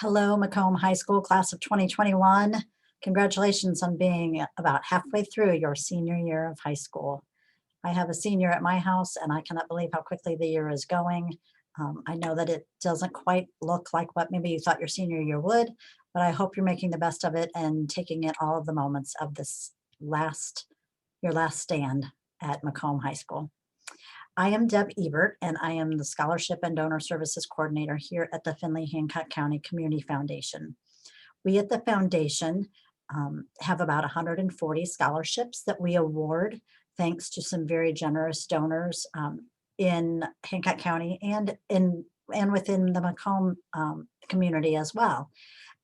Hello, McComb High School Class of 2021. Congratulations on being about halfway through your senior year of high school. I have a senior at my house and I cannot believe how quickly the year is going. I know that it doesn't quite look like what maybe you thought your senior year would, but I hope you're making the best of it and taking in all of the moments of this your last stand at McComb High School. I am Deb Ebert, and I am the Scholarship and Donor Services Coordinator here at the Findlay-Hancock County Community Foundation. We at the foundation have about 140 scholarships that we award thanks to some very generous donors in Hancock County and within the Macomb community as well.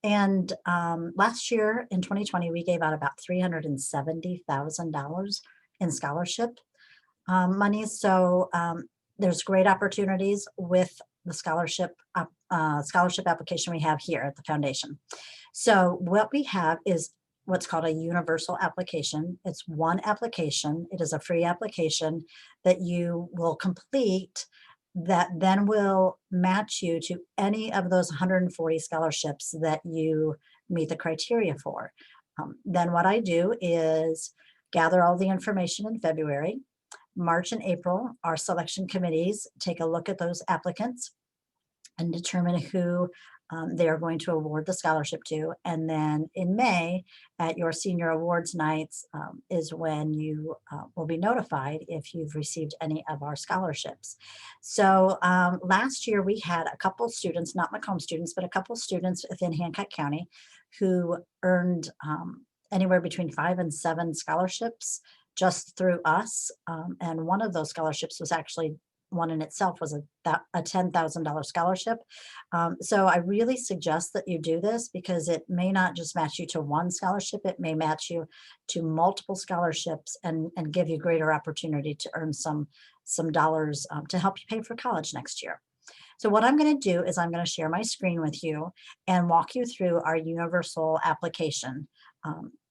And last year in 2020, we gave out about $370,000 in scholarship money. So there's great opportunities with the scholarship application we have here at the foundation. So what we have is what's called a universal application. It's one application. It is a free application that you will complete that then will match you to any of those 140 scholarships that you meet the criteria for. Then what I do is gather all the information in February. March and April, our selection committees take a look at those applicants and determine who they are going to award the scholarship to. And then in May, at your senior awards nights, is when you will be notified if you've received any of our scholarships. So last year we had a couple students, not Macomb students, but a couple students within Hancock County who earned anywhere between 5 and 7 scholarships just through us. And one of those scholarships was actually one in itself was a $10,000 scholarship. So I really suggest that you do this because it may not just match you to one scholarship, it may match you to multiple scholarships and give you greater opportunity to earn some dollars to help you pay for college next year. So what I'm going to do is I'm going to share my screen with you and walk you through our universal application.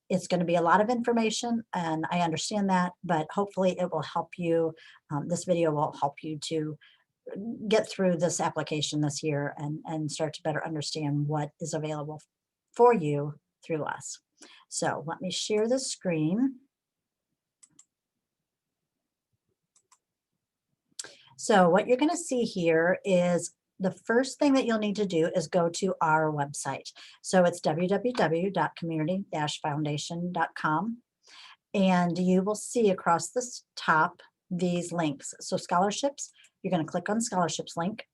It's going to be a lot of information, and I understand that, but hopefully it will help you. This video will help you to get through this application this year and start to better understand what is available for you through us. So let me share the screen. So what you're going to see here is the first thing that you'll need to do is go to our website. So it's www.community-foundation.com. And you will see across the top these links. So scholarships, you're going to click on scholarships link.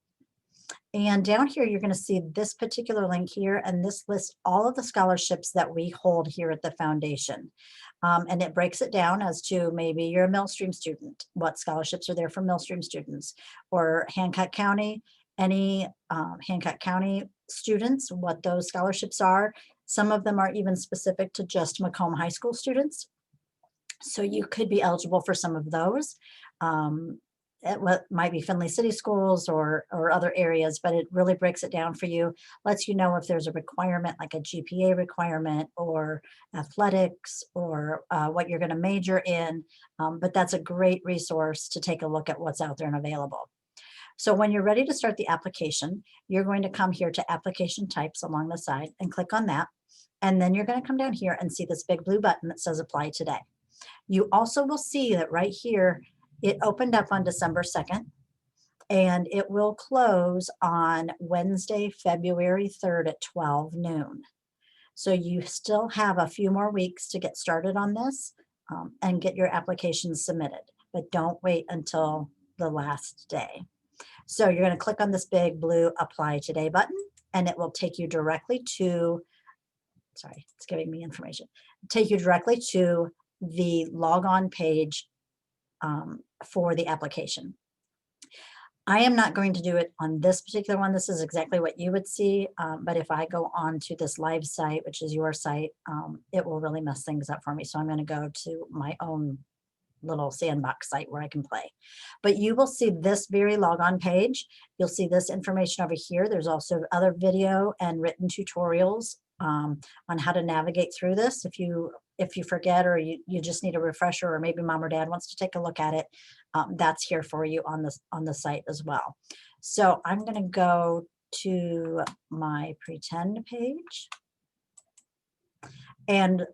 And down here, you're going to see this particular link here, and this lists all of the scholarships that we hold here at the foundation. And it breaks it down as to maybe you're a Millstream student, what scholarships are there for Millstream students, or Hancock County, any Hancock County students, what those scholarships are. Some of them are even specific to just McComb High School students. So you could be eligible for some of those. It might be Findlay City Schools or other areas, but it really breaks it down for you, lets you know if there's a requirement like a GPA requirement or athletics or what you're going to major in. But that's a great resource to take a look at what's out there and available. So when you're ready to start the application, you're going to come here to application types along the side and click on that. And then you're going to come down here and see this big blue button that says apply today. You also will see that right here, it opened up on December 2nd, and it will close on Wednesday, February 3rd at 12 noon. So you still have a few more weeks to get started on this and get your application submitted, but don't wait until the last day. So you're going to click on this big blue apply today button, and it will take you directly to, sorry, it's giving me information, take you directly to the log on page for the application. I am not going to do it on this particular one. This is exactly what you would see. But if I go on to this live site, which is your site, it will really mess things up for me. So I'm going to go to my own little sandbox site where I can play. But you will see this very logon page. You'll see this information over here. There's also other video and written tutorials on how to navigate through this. If you forget or you just need a refresher, or maybe mom or dad wants to take a look at it, that's here for you on the site as well. So I'm going to go to my pretend page. And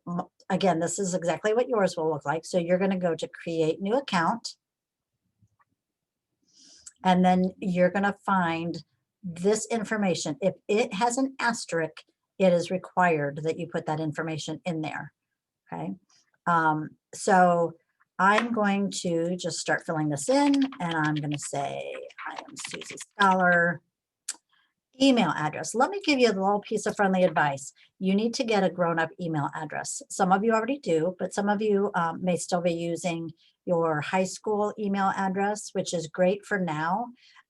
again, this is exactly what yours will look like. So you're going to go to create new account. And then you're going to find this information. If it has an asterisk, it is required that you put that information in there. Okay. So I'm going to just start filling this in, and I'm going to say, I am Susie Scholar. Email address. Let me give you a little piece of friendly advice. You need to get a grown-up email address. Some of you already do, but some of you may still be using your high school email address, which is great for now.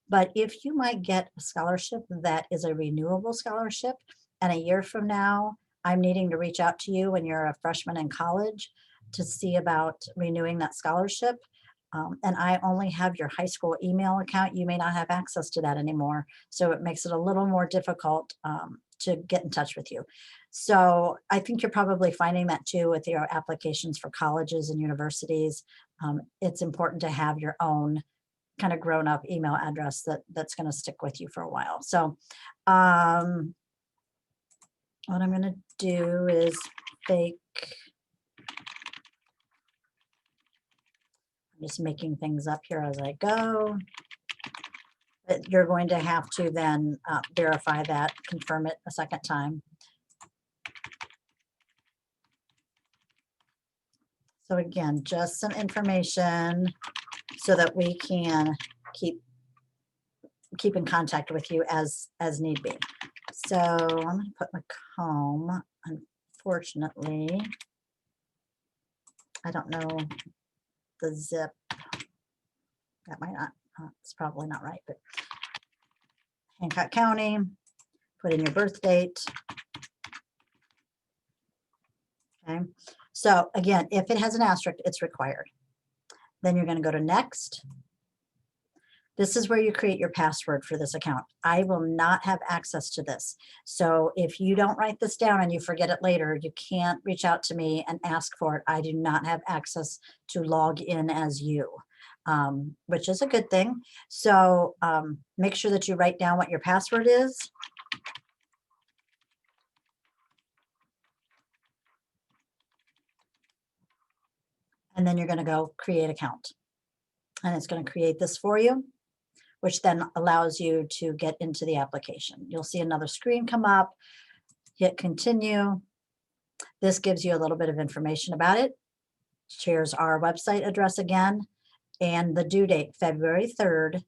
But if you might get a scholarship that is a renewable scholarship, and a year from now, I'm needing to reach out to you when you're a freshman in college to see about renewing that scholarship, and I only have your high school email account, you may not have access to that anymore. So it makes it a little more difficult to get in touch with you. So I think you're probably finding that too with your applications for colleges and universities. It's important to have your own kind of grown-up email address that's going to stick with you for a while. So what I'm going to do is fake. I'm just making things up here as I go. But you're going to have to then verify that, confirm it a second time. So again, just some information so that we can keep in contact with you as need be. So I'm going to put McComb. Unfortunately, I don't know the zip. That might not, it's probably not right, but Hancock County, put in your birth date. Okay, so again, if it has an asterisk, it's required. Then you're going to go to next. This is where you create your password for this account. I will not have access to this. So if you don't write this down and you forget it later, you can't reach out to me and ask for it. I do not have access to log in as you, which is a good thing. So make sure that you write down what your password is. And then you're going to go create account. And it's going to create this for you, which then allows you to get into the application. You'll see another screen come up, hit continue. This gives you a little bit of information about it. Here's our website address again, and the due date, February 3rd,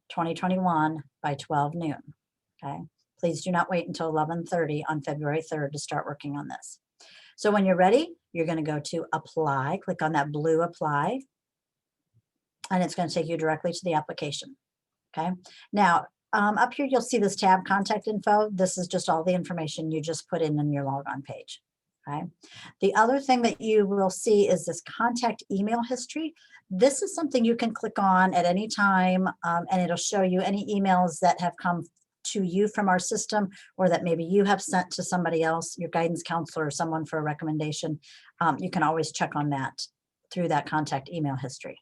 2021 by 12 noon, okay? Please do not wait until 11:30 on February 3rd to start working on this. So when you're ready, you're gonna go to apply, click on that blue apply, and it's gonna take you directly to the application. Okay, now up here you'll see this tab, contact info. This is just all the information you just put in your logon page. Okay, the other thing that you will see is this contact email history. This is something you can click on at any time, and it'll show you any emails that have come to you from our system, or that maybe you have sent to somebody else, your guidance counselor or someone for a recommendation. You can always check on that through that contact email history.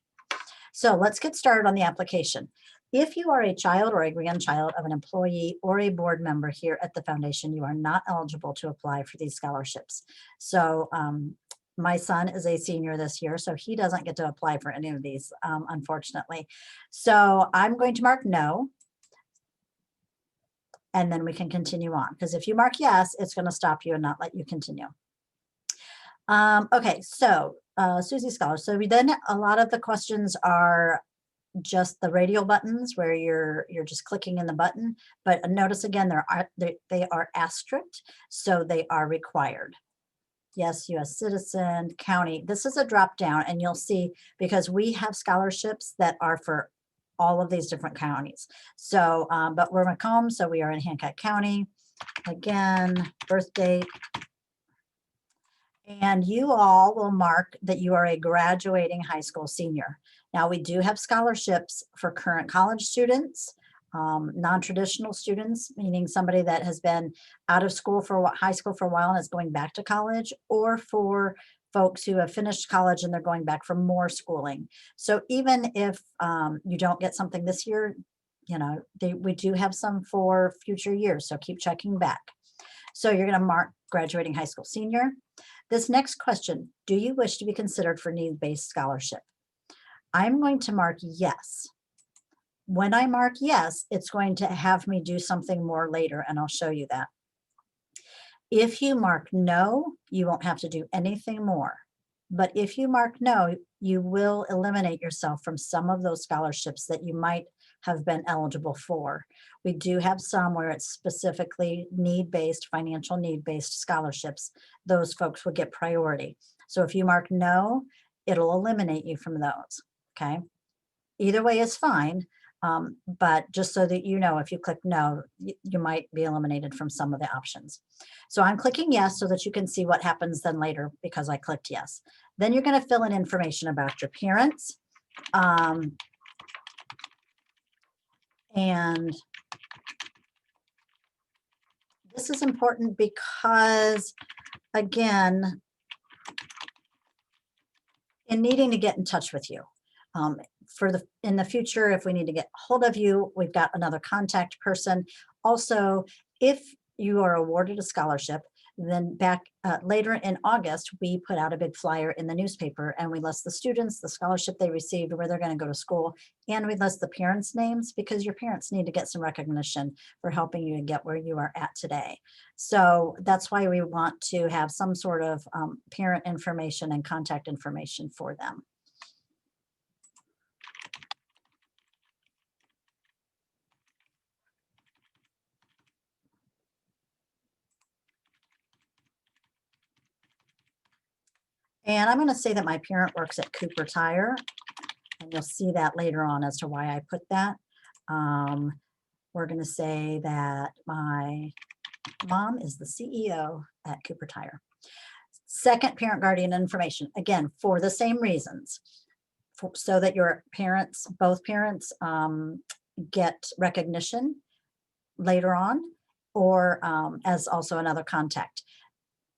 So let's get started on the application. If you are a child or a grandchild of an employee or a board member here at the foundation, you are not eligible to apply for these scholarships. So my son is a senior this year, so he doesn't get to apply for any of these, unfortunately. So I'm going to mark no, and then we can continue on. Because if you mark yes, it's going to stop you and not let you continue. Okay, so Susie Scholar. So then a lot of the questions are just the radial buttons where you're just clicking in the button, but notice again they are asterisked, so they are required. Yes, U.S. citizen, county. This is a drop down, and you'll see because we have scholarships that are for all of these different counties. So, but we're McComb, so we are in Hancock County. Again, birth date. And you all will mark that you are a graduating high school senior. Now, we do have scholarships for current college students, non-traditional students, meaning somebody that has been out of school for high school for a while and is going back to college, or for folks who have finished college and they're going back for more schooling. So even if you don't get something this year, we do have some for future years, so keep checking back. So you're going to mark graduating high school senior. This next question, do you wish to be considered for need-based scholarship? I'm going to mark yes. When I mark yes, it's going to have me do something more later, and I'll show you that. If you mark no, you won't have to do anything more. But if you mark no, you will eliminate yourself from some of those scholarships that you might have been eligible for. We do have some where it's specifically need-based, financial need-based scholarships. Those folks will get priority. So if you mark no, it'll eliminate you from those, okay? Either way is fine, but just so that you know, if you click no, you might be eliminated from some of the options. So I'm clicking yes so that you can see what happens then later because I clicked yes. Then you're going to fill in information about your parents. And this is important because, again, in needing to get in touch with you. In the future, if we need to get hold of you, we've got another contact person. Also, if you are awarded a scholarship, then back later in August, we put out a big flyer in the newspaper and we list the students, the scholarship they received, where they're going to go to school, and we list the parents' names because your parents need to get some recognition for helping you to get where you are at today. So that's why we want to have some sort of parent information and contact information for them. And I'm going to say that my parent works at Cooper Tire, and you'll see that later on as to why I put that. We're going to say that my mom is the CEO at Cooper Tire. Second, parent guardian information, again, for the same reasons, so that your parents, both parents, get recognition later on, or as also another contact.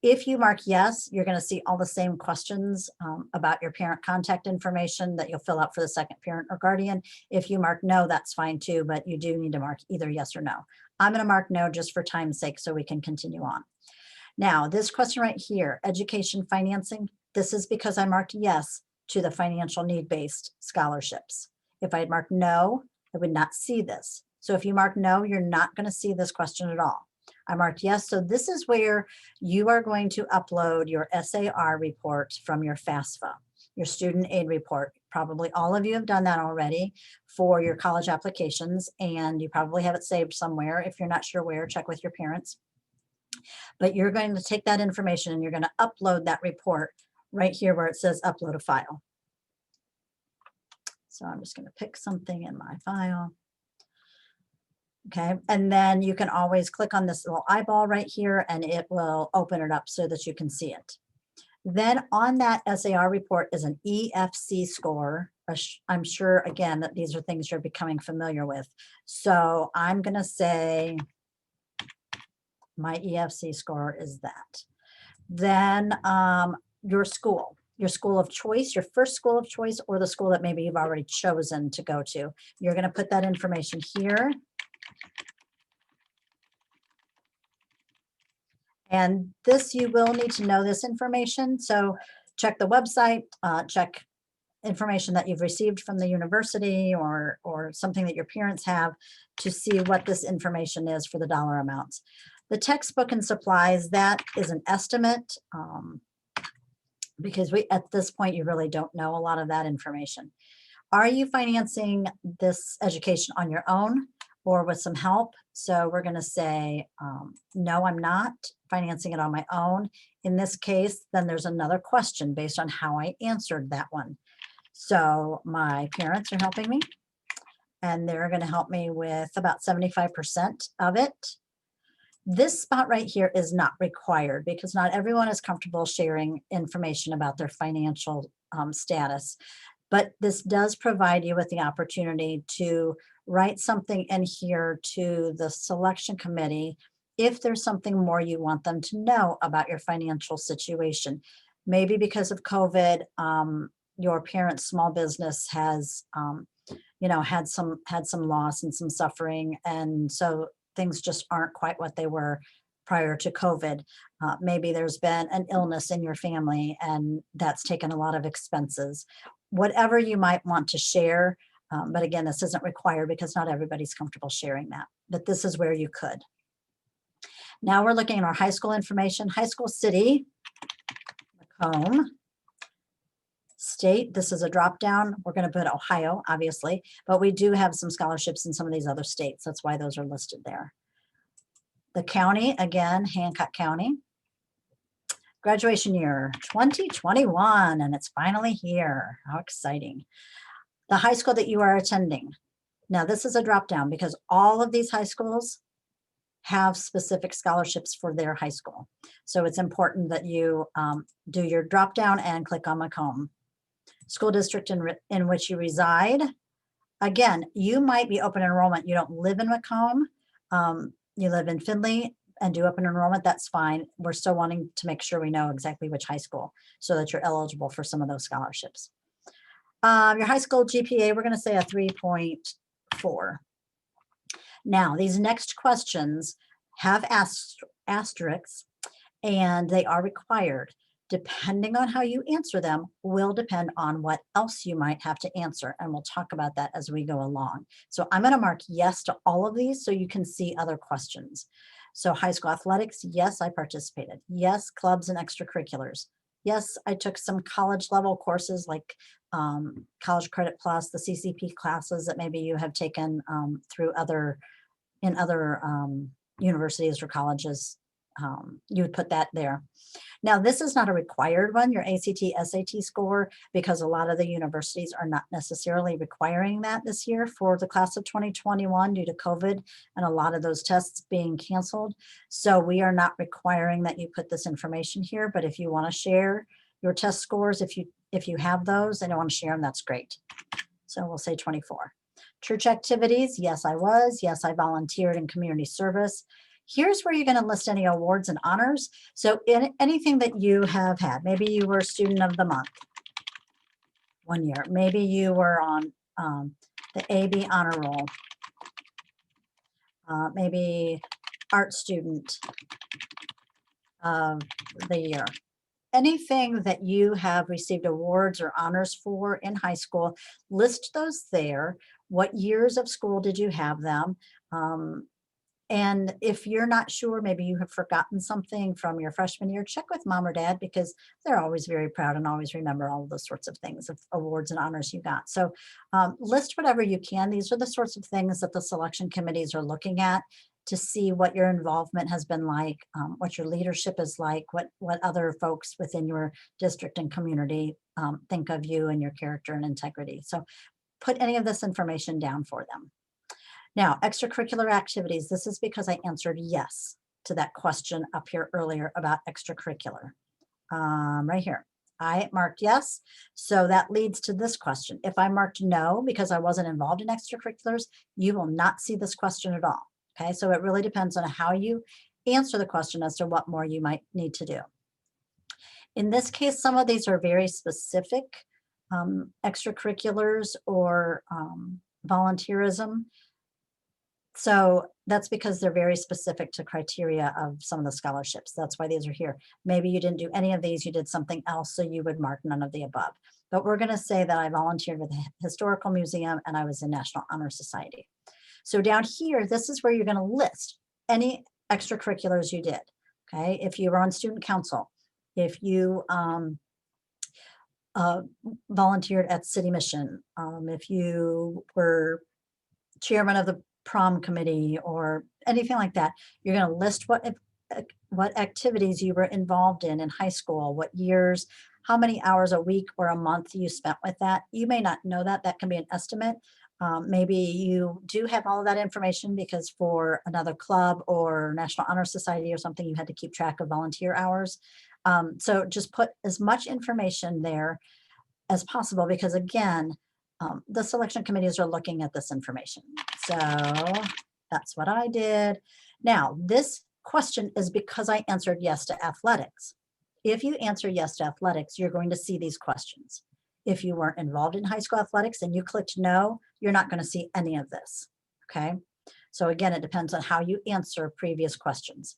If you mark yes, you're going to see all the same questions about your parent contact information that you'll fill out for the second parent or guardian. If you mark no, that's fine too, but you do need to mark either yes or no. I'm going to mark no just for time's sake so we can continue on. Now, this question right here, education financing, this is because I marked yes to the financial need-based scholarships. If I had marked no, I would not see this. So if you mark no, you're not going to see this question at all. I marked yes, so this is where you are going to upload your SAR report from your FAFSA, your student aid report. Probably all of you have done that already for your college applications, and you probably have it saved somewhere. If you're not sure where, check with your parents. But you're going to take that information and you're going to upload that report right here where it says upload a file. So I'm just going to pick something in my file. Okay, and then you can always click on this little eyeball right here and it will open it up so that you can see it. Then on that SAR report is an EFC score. I'm sure, again, that these are things you're becoming familiar with. So I'm going to say my EFC score is that. Then your school of choice, your first school of choice, or the school that maybe you've already chosen to go to. You're going to put that information here. And this, you will need to know this information. So check the website, check information that you've received from the university or something that your parents have to see what this information is for the dollar amounts. The textbook and supplies, that is an estimate because at this point, you really don't know a lot of that information. Are you financing this education on your own or with some help? So we're going to say, no, I'm not financing it on my own. In this case, then there's another question based on how I answered that one. So my parents are helping me, and they're going to help me with about 75% of it. This spot right here is not required because not everyone is comfortable sharing information about their financial status. But this does provide you with the opportunity to write something in here to the selection committee if there's something more you want them to know about your financial situation. Maybe because of COVID, your parent's small business has had some loss and some suffering, and so things just aren't quite what they were prior to COVID. Maybe there's been an illness in your family and that's taken a lot of expenses. Whatever you might want to share, but again, this isn't required because not everybody's comfortable sharing that, but this is where you could. Now we're looking at our high school information. High school city, McComb. State, this is a drop down. We're going to put Ohio, obviously, but we do have some scholarships in some of these other states. That's why those are listed there. The county, again, Hancock County. Graduation year 2021, and it's finally here. How exciting. The high school that you are attending. Now, this is a drop down because all of these high schools have specific scholarships for their high school. So it's important that you do your drop down and click on McComb. School district in which you reside. Again, you might be open enrollment. You don't live in McComb. You live in Findlay and do open enrollment. That's fine. We're still wanting to make sure we know exactly which high school so that you're eligible for some of those scholarships. Your high school GPA, we're going to say a 3.4. Now, these next questions have asterisks, and they are required. Depending on how you answer them will depend on what else you might have to answer. And we'll talk about that as we go along. So I'm going to mark yes to all of these so you can see other questions. So high school athletics, yes, I participated. Yes, clubs and extracurriculars. Yes, I took some college level courses like College Credit Plus, the CCP classes that maybe you have taken through other universities or colleges. You would put that there. Now, this is not a required one, your ACT, SAT score, because a lot of the universities are not necessarily requiring that this year for the class of 2021 due to COVID and a lot of those tests being canceled. So we are not requiring that you put this information here, but if you want to share your test scores, if you have those and you want to share them, that's great. So we'll say 24. Church activities, yes, I was. Yes, I volunteered in community service. Here's where you're going to list any awards and honors. So in anything that you have had, maybe you were student of the month one year. Maybe you were on the AB honor roll. Maybe art student of the year. Anything that you have received awards or honors for in high school, list those there. What years of school did you have them? And if you're not sure, maybe you have forgotten something from your freshman year, check with mom or dad because they're always very proud and always remember all of those sorts of things of awards and honors you got. So list whatever you can. These are the sorts of things that the selection committees are looking at to see what your involvement has been like, what your leadership is like, what other folks within your district and community think of you and your character and integrity. So put any of this information down for them. Now, extracurricular activities, this is because I answered yes to that question up here earlier about extracurricular. Right here, I marked yes. So that leads to this question. If I marked no because I wasn't involved in extracurriculars, you will not see this question at all. Okay, so it really depends on how you answer the question as to what more you might need to do. In this case, some of these are very specific extracurriculars or volunteerism. So that's because they're very specific to criteria of some of the scholarships. That's why these are here. Maybe you didn't do any of these, you did something else, so you would mark none of the above. But we're going to say that I volunteered with the Historical Museum and I was in National Honor Society. So down here, this is where you're going to list any extracurriculars you did. Okay, if you were on student council, if you volunteered at City Mission, if you were chairman of the prom committee or anything like that, you're going to list what activities you were involved in high school, what years, how many hours a week or a month you spent with that. You may not know that. That can be an estimate. Maybe you do have all of that information because for another club or National Honor Society or something, you had to keep track of volunteer hours. So just put as much information there as possible because again, the selection committees are looking at this information. So that's what I did. Now, this question is because I answered yes to athletics. If you answer yes to athletics, you're going to see these questions. If you weren't involved in high school athletics and you clicked no, you're not going to see any of this. Okay. So again, it depends on how you answer previous questions.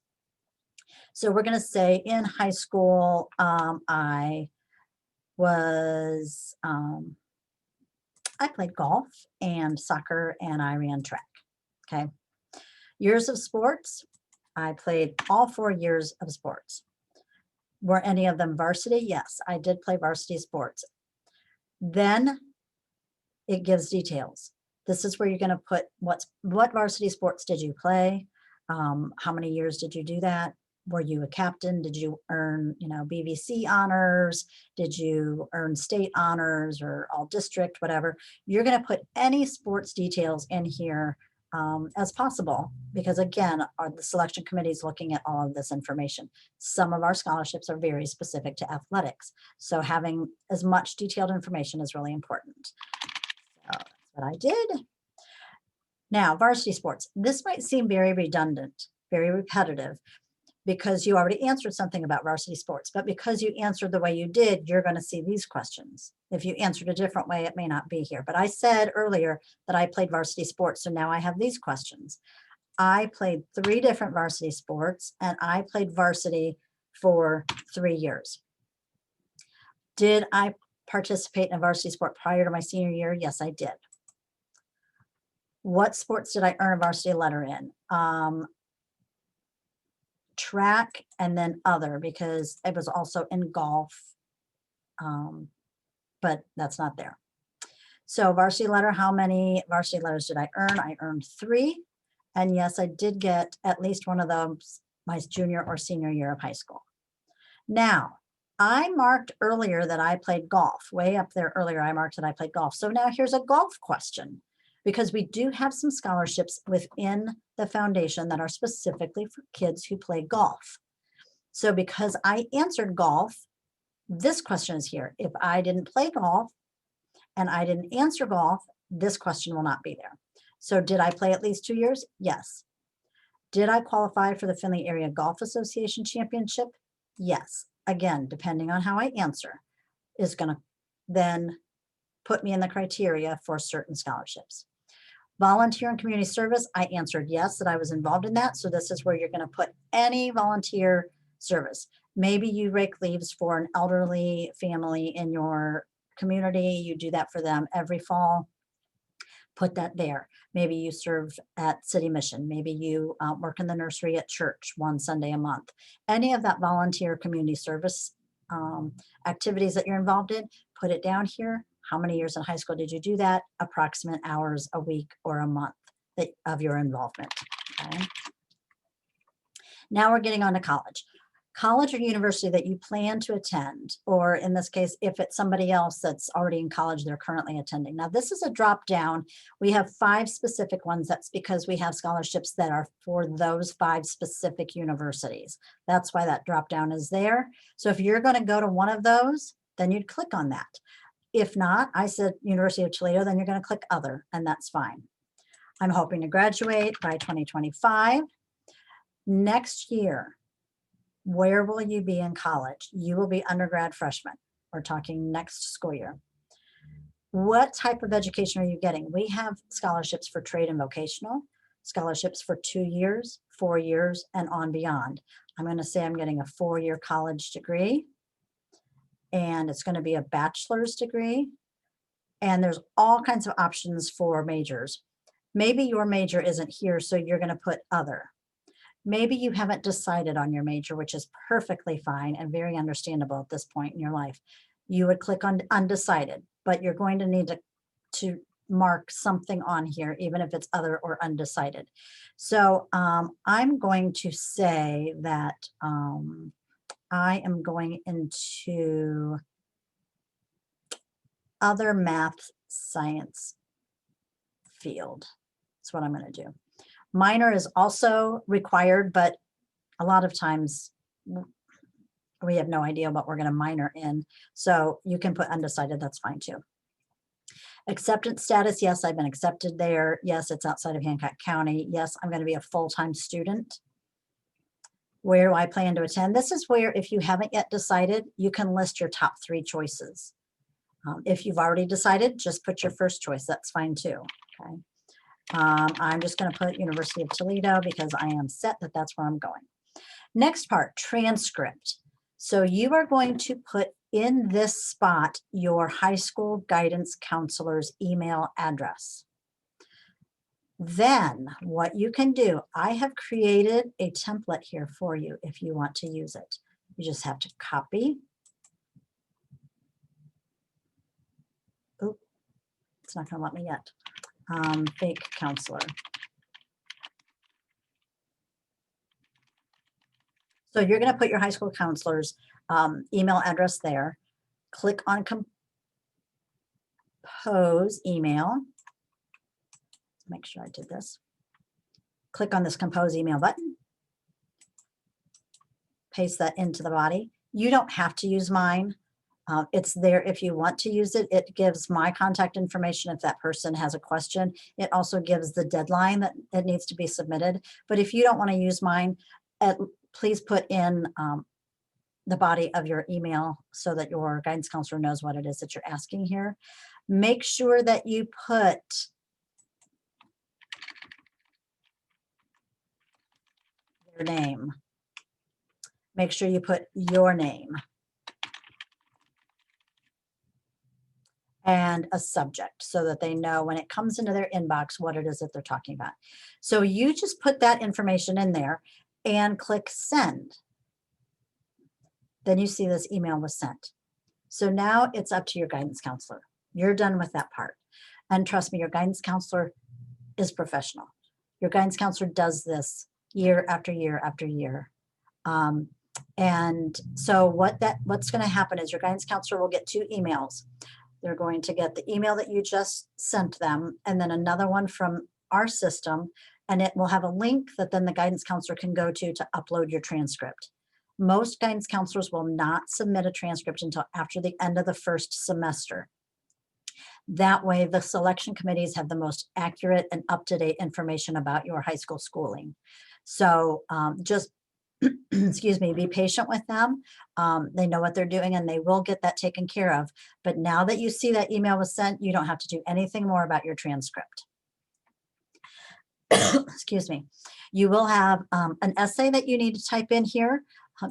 So we're going to say in high school, I played golf and soccer and I ran track. Okay. Years of sports, I played all 4 years of sports. Were any of them varsity? Yes, I did play varsity sports. Then it gives details. This is where you're going to put what varsity sports did you play? How many years did you do that? Were you a captain? Did you earn, BVC honors? Did you earn state honors or all district, whatever? You're going to put any sports details in here as possible, because again, the selection committee is looking at all of this information. Some of our scholarships are very specific to athletics, so having as much detailed information is really important. So that's what I did. Now, varsity sports. This might seem very redundant, very repetitive, because you already answered something about varsity sports, but because you answered the way you did, you're going to see these questions. If you answered a different way, it may not be here. But I said earlier that I played varsity sports, so now I have these questions. I played 3 different varsity sports, and I played varsity for 3 years. Did I participate in a varsity sport prior to my senior year? Yes, I did. What sports did I earn a varsity letter in? Track and then other, because it was also in golf, but that's not there. So varsity letter, how many varsity letters did I earn? I earned 3. And yes, I did get at least one of those my junior or senior year of high school. Now, I marked earlier that I played golf. Way up there earlier, I marked that I played golf. So now here's a golf question, because we do have some scholarships within the foundation that are specifically for kids who play golf. So because I answered golf, this question is here. If I didn't play golf and I didn't answer golf, this question will not be there. So did I play at least 2 years? Yes. Did I qualify for the Findlay Area Golf Association Championship? Yes. Again, depending on how I answer, is going to then put me in the criteria for certain scholarships. Volunteer and community service, I answered yes, that I was involved in that. So this is where you're going to put any volunteer service. Maybe you rake leaves for an elderly family in your community. You do that for them every fall. Put that there. Maybe you serve at City Mission. Maybe you work in the nursery at church 1 Sunday a month. Any of that volunteer community service activities that you're involved in, put it down here. How many years in high school did you do that? Approximate hours a week or a month of your involvement. Okay. Now we're getting on to college. College or university that you plan to attend, or in this case, if it's somebody else that's already in college, they're currently attending. Now, this is a drop down. We have 5 specific ones. That's because we have scholarships that are for those 5 specific universities. That's why that drop down is there. So if you're going to go to one of those, then you'd click on that. If not, I said University of Toledo, then you're going to click other, and that's fine. I'm hoping to graduate by 2025. Next year, where will you be in college? You will be undergrad freshman. We're talking next school year. What type of education are you getting? We have scholarships for trade and vocational, scholarships for 2 years, 4 years, and on beyond. I'm going to say I'm getting a 4-year college degree, and it's going to be a bachelor's degree. And there's all kinds of options for majors. Maybe your major isn't here, so you're going to put other. Maybe you haven't decided on your major, which is perfectly fine and very understandable at this point in your life. You would click on undecided, but you're going to need to mark something on here, even if it's other or undecided. So I'm going to say that I am going into other math science field. That's what I'm going to do. Minor is also required, but a lot of times we have no idea what we're going to minor in. So you can put undecided, that's fine too. Acceptance status, yes, I've been accepted there. Yes, it's outside of Hancock County. Yes, I'm going to be a full-time student. Where do I plan to attend? This is where, if you haven't yet decided, you can list your top 3 choices. If you've already decided, just put your first choice. That's fine too. Okay. I'm just going to put University of Toledo because I am set that that's where I'm going. Next part, transcript. So you are going to put in this spot your high school guidance counselor's email address. Then what you can do, I have created a template here for you if you want to use it. You just have to copy. Oh, it's not going to let me yet. Fake counselor. So you're going to put your high school counselor's email address there. Click on compose email. Make sure I did this. Click on this compose email button. Paste that into the body. You don't have to use mine. It's there if you want to use it. It gives my contact information if that person has a question. It also gives the deadline that it needs to be submitted. But if you don't want to use mine, please put in the body of your email so that your guidance counselor knows what it is that you're asking here. Make sure that you put their name. Make sure you put your name and a subject so that they know when it comes into their inbox what it is that they're talking about. So you just put that information in there and click send. Then you see this email was sent. So now it's up to your guidance counselor. You're done with that part. And trust me, your guidance counselor is professional. Your guidance counselor does this year after year after year. And so what's going to happen is your guidance counselor will get 2 emails. They're going to get the email that you just sent them, and then another one from our system, and it will have a link that then the guidance counselor can go to upload your transcript. Most guidance counselors will not submit a transcript until after the end of the first semester. That way, the selection committees have the most accurate and up-to-date information about your high school schooling. So just excuse me, be patient with them. They know what they're doing and they will get that taken care of. But now that you see that email was sent, you don't have to do anything more about your transcript. Excuse me. You will have an essay that you need to type in here,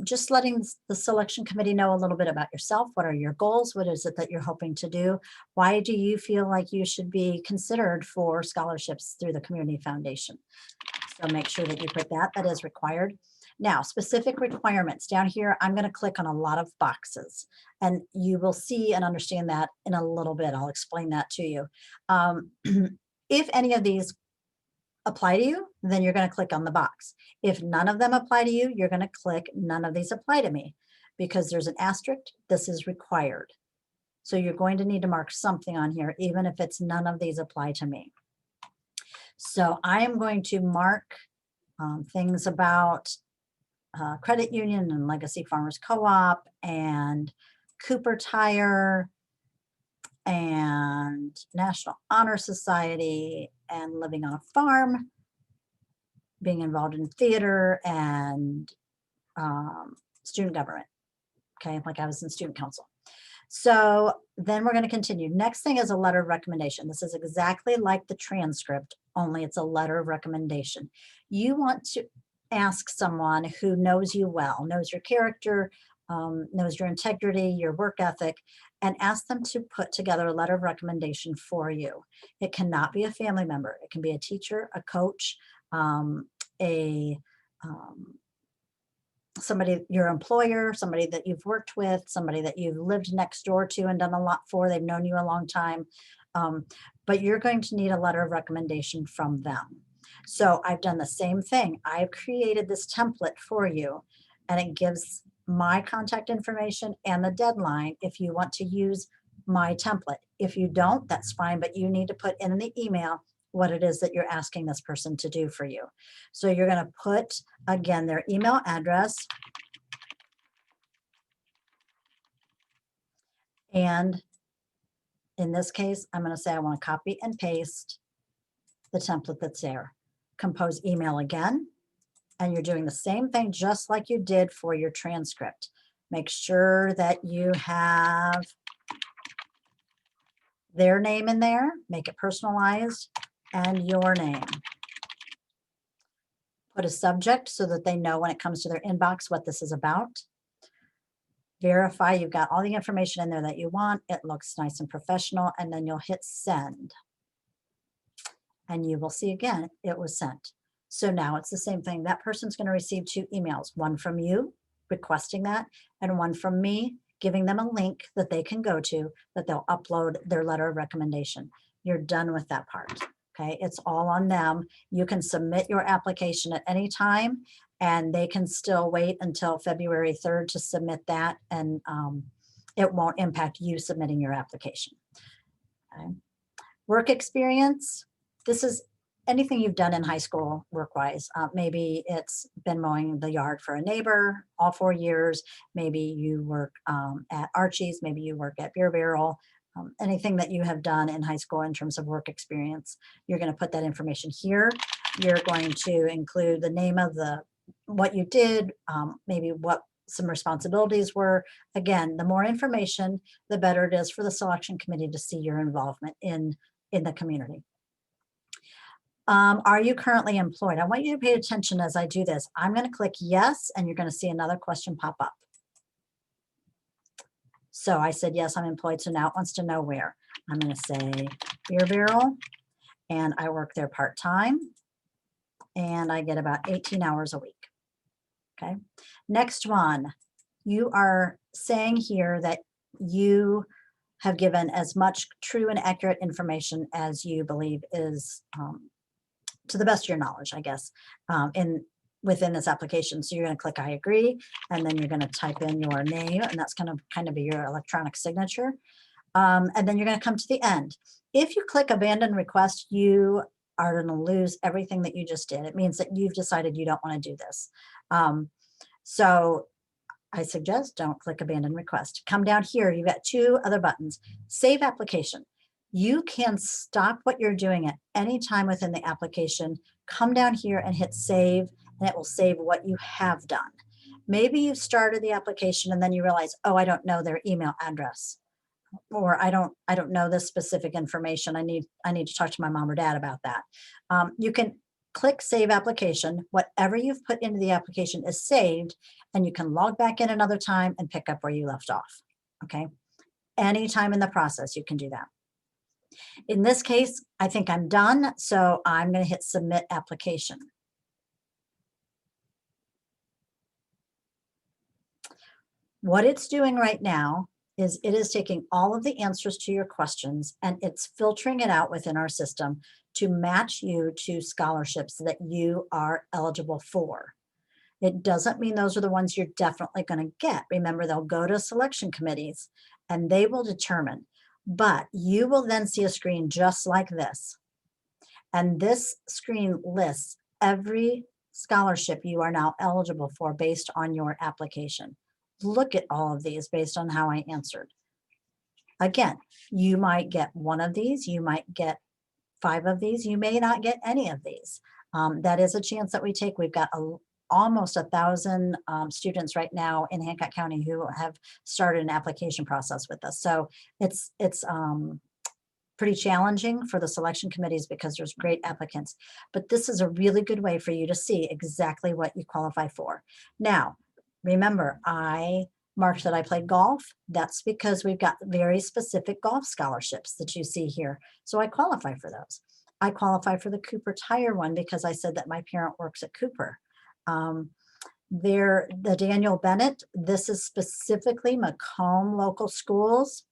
just letting the selection committee know a little bit about yourself. What are your goals? What is it that you're hoping to do? Why do you feel like you should be considered for scholarships through the Community Foundation? So make sure that you put that. That is required. Now, specific requirements down here, I'm going to click on a lot of boxes and you will see and understand that in a little bit. I'll explain that to you. If any of these apply to you, then you're going to click on the box. If none of them apply to you, you're going to click none of these apply to me because there's an asterisk. This is required. So you're going to need to mark something on here, even if it's none of these apply to me. So I am going to mark things about credit union and Legacy Farmers Co-op and Cooper Tire and National Honor Society and living on a farm, being involved in theater and student government. Okay, like I was in student council. So then we're going to continue. Next thing is a letter of recommendation. This is exactly like the transcript, only it's a letter of recommendation. You want to ask someone who knows you well, knows your character, knows your integrity, your work ethic, and ask them to put together a letter of recommendation for you. It cannot be a family member. It can be a teacher, a coach, somebody, your employer, somebody that you've worked with, somebody that you've lived next door to and done a lot for. They've known you a long time. But you're going to need a letter of recommendation from them. So I've done the same thing. I've created this template for you, and it gives my contact information and the deadline if you want to use my template. If you don't, that's fine, but you need to put in the email what it is that you're asking this person to do for you. So you're going to put, again, their email address and in this case, I'm going to say I want to copy and paste the template that's there. Compose email again, and you're doing the same thing just like you did for your transcript. Make sure that you have their name in there, make it personalized, and your name. Put a subject so that they know when it comes to their inbox what this is about. Verify you've got all the information in there that you want. It looks nice and professional, and then you'll hit send. And you will see again, it was sent. So now it's the same thing. That person's going to receive 2 emails, one from you requesting that, and one from me giving them a link that they can go to that they'll upload their letter of recommendation. You're done with that part. Okay, it's all on them. You can submit your application at any time, and they can still wait until February 3rd to submit that, and it won't impact you submitting your application. Okay. Work experience. This is anything you've done in high school work-wise. Maybe it's been mowing the yard for a neighbor all 4 years. Maybe you work at Archie's. Maybe you work at Beer Barrel. Anything that you have done in high school in terms of work experience, you're going to put that information here. You're going to include the name of what you did, maybe what some responsibilities were. Again, the more information, the better it is for the selection committee to see your involvement in the community. Are you currently employed? I want you to pay attention as I do this. I'm going to click yes, and you're going to see another question pop up. So I said, yes, I'm employed. So now it wants to know where. I'm going to say Beer Barrel, and I work there part-time, and I get about 18 hours a week. Okay. Next one, you are saying here that you have given as much true and accurate information as you believe is to the best of your knowledge, I guess, within this application. So you're going to click I agree, and then you're going to type in your name, and that's going to kind of be your electronic signature. And then you're going to come to the end. If you click abandon request, you are going to lose everything that you just did. It means that you've decided you don't want to do this. So I suggest don't click abandon request. Come down here, you've got 2 other buttons. Save application. You can stop what you're doing at any time within the application. Come down here and hit save, and it will save what you have done. Maybe you've started the application and then you realize, oh, I don't know their email address, or I don't know this specific information. I need to talk to my mom or dad about that. You can click save application. Whatever you've put into the application is saved, and you can log back in another time and pick up where you left off. Okay. Anytime in the process, you can do that. In this case, I think I'm done, so I'm going to hit submit application. What it's doing right now is it is taking all of the answers to your questions, and it's filtering it out within our system to match you to scholarships that you are eligible for. It doesn't mean those are the ones you're definitely going to get. Remember, they'll go to selection committees and they will determine. But you will then see a screen just like this. And this screen lists every scholarship you are now eligible for based on your application. Look at all of these based on how I answered. Again, you might get 1 of these, you might get 5 of these, you may not get any of these. That is a chance that we take. We've got almost 1,000 students right now in Hancock County who have started an application process with us. So it's pretty challenging for the selection committees because there's great applicants. But this is a really good way for you to see exactly what you qualify for. Now, remember, I marked that I played golf. That's because we've got very specific golf scholarships that you see here. So I qualify for those. I qualify for the Cooper Tire one because I said that my parent works at Cooper. The Daniel Bennett, this is specifically McComb local schools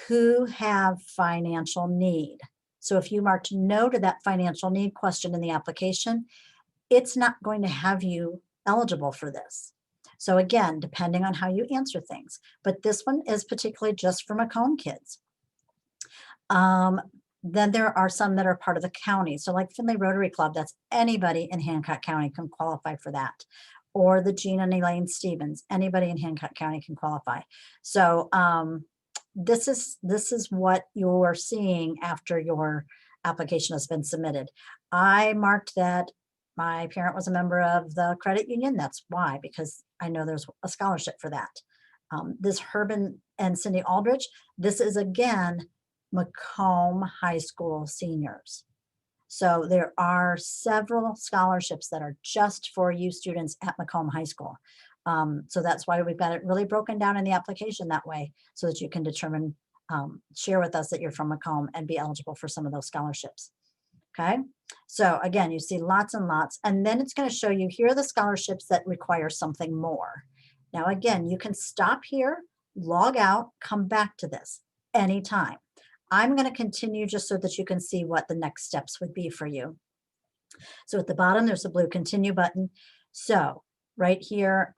who have financial need. So if you marked no to that financial need question in the application, it's not going to have you eligible for this. So again, depending on how you answer things, but this one is particularly just for McComb kids. Then there are some that are part of the county. So like Findlay Rotary Club, that's anybody in Hancock County can qualify for that. Or the Jean and Elaine Stevens, anybody in Hancock County can qualify. So this is what you're seeing after your application has been submitted. I marked that my parent was a member of the credit union. That's why, because I know there's a scholarship for that. This Herb and Cindy Aldrich, this is again McComb High School seniors. So there are several scholarships that are just for you students at McComb High School. So that's why we've got it really broken down in the application that way, so that you can determine, share with us that you're from McComb and be eligible for some of those scholarships. Okay, so again, you see lots and lots, and then it's going to show you here are the scholarships that require something more. Now, again, you can stop here, log out, come back to this anytime. I'm going to continue just so that you can see what the next steps would be for you. So at the bottom, there's a blue continue button. So right here,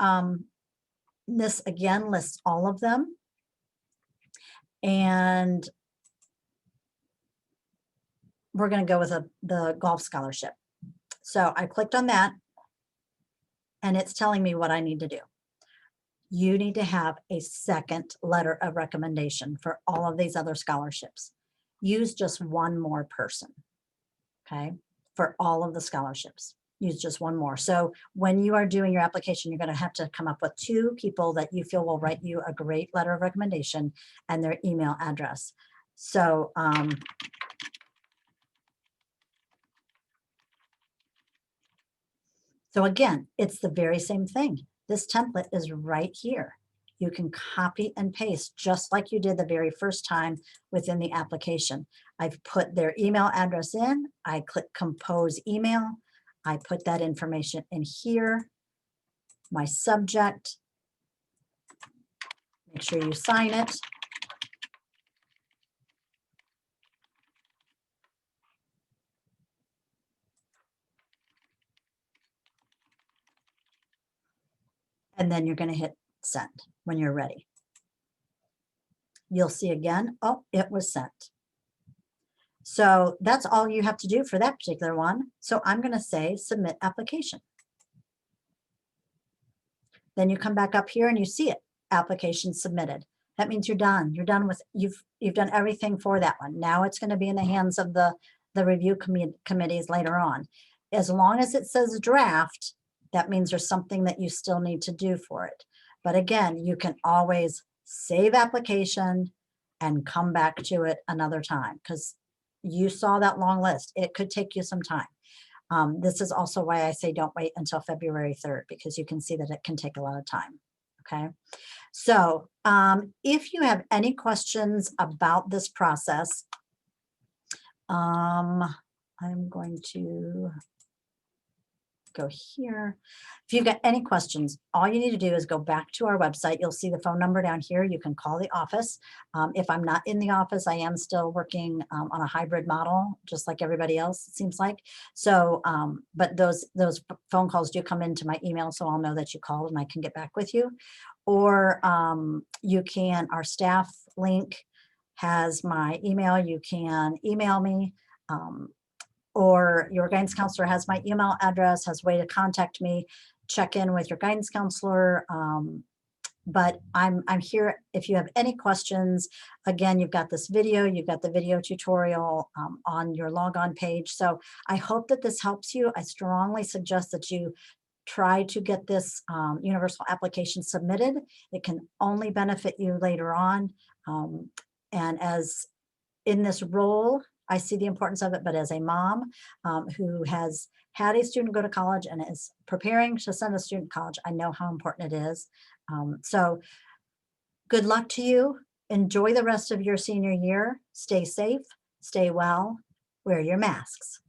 this again lists all of them. And we're going to go with the golf scholarship. So I clicked on that, and it's telling me what I need to do. You need to have a second letter of recommendation for all of these other scholarships. Use just one more person, okay, for all of the scholarships. Use just one more. So when you are doing your application, you're going to have to come up with 2 people that you feel will write you a great letter of recommendation and their email address. So so again, it's the very same thing. This template is right here. You can copy and paste just like you did the very first time within the application. I've put their email address in. I click compose email. I put that information in here. My subject. Make sure you sign it. And then you're going to hit send when you're ready. You'll see again, oh, it was sent. So that's all you have to do for that particular one. So I'm going to say submit application. Then you come back up here and you see it, application submitted. That means you're done. You're done with, you've done everything for that one. Now it's going to be in the hands of the review committees later on. As long as it says draft, that means there's something that you still need to do for it. But again, you can always save application and come back to it another time, because you saw that long list. It could take you some time. This is also why I say don't wait until February 3rd, because you can see that it can take a lot of time. Okay. So if you have any questions about this process, I'm going to go here. If you've got any questions, all you need to do is go back to our website. You'll see the phone number down here. You can call the office. If I'm not in the office, I am still working on a hybrid model, just like everybody else, it seems like. So, but those phone calls do come into my email, so I'll know that you called and I can get back with you. Or you can, our staff link has my email. You can email me. Or your guidance counselor has my email address, has a way to contact me, check in with your guidance counselor. But I'm here if you have any questions. Again, you've got this video, you've got the video tutorial on your logon page. So I hope that this helps you. I strongly suggest that you try to get this universal application submitted. It can only benefit you later on. And as in this role, I see the importance of it, but as a mom who has had a student go to college and is preparing to send a student to college, I know how important it is. So good luck to you. Enjoy the rest of your senior year. Stay safe, stay well, wear your masks.